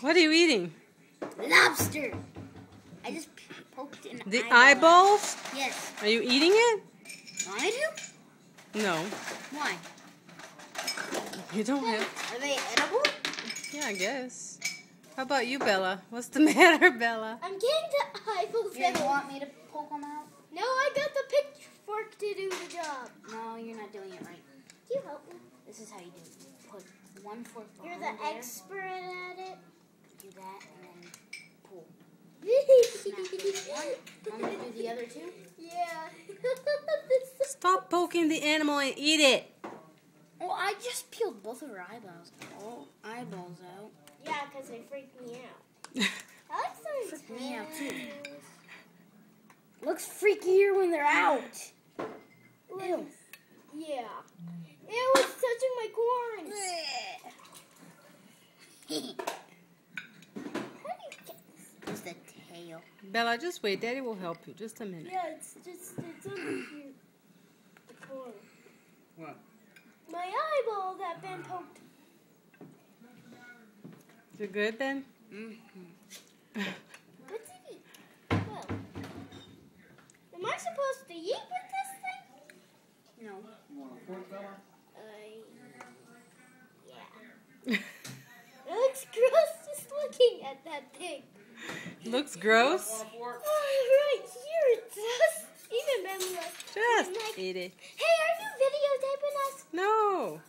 What are you eating? Lobster. I just poked an The eyeball. eyeballs? Yes. Are you eating it? Want me to? No. Why? You don't have. Are they edible? Yeah, I guess. How about you, Bella? What's the matter, Bella? I'm getting the eyeballs Here, you out. want me to poke them out? No, I got the pitchfork to do the job. No, you're not doing it right. Can you help me? This is how you do it. Put one fork You're behind the there. expert at it. Do that and then pull. Yeah. Want me to do the other two? Stop poking the animal and eat it. Oh, I just peeled both of her eyeballs. Eyeballs out. Yeah, because they freak me out. I like some Freak me out too. tails. Looks freakier when they're out. Ew. Yeah. It was touching my corn. How do you get this? It's the tail. Bella, just wait. Daddy will help you. Just a minute. Yeah, it's under here. The corner. What? My eyeball that Ben poked. You good, Ben? Mm-hmm. What's it eat? Well, am I supposed to eat with this thing? No. Yeah. It looks gross just looking at that thing. Looks gross. Right here it does. Even Ben was Just like, eat it. hey, are you videotaping us? No.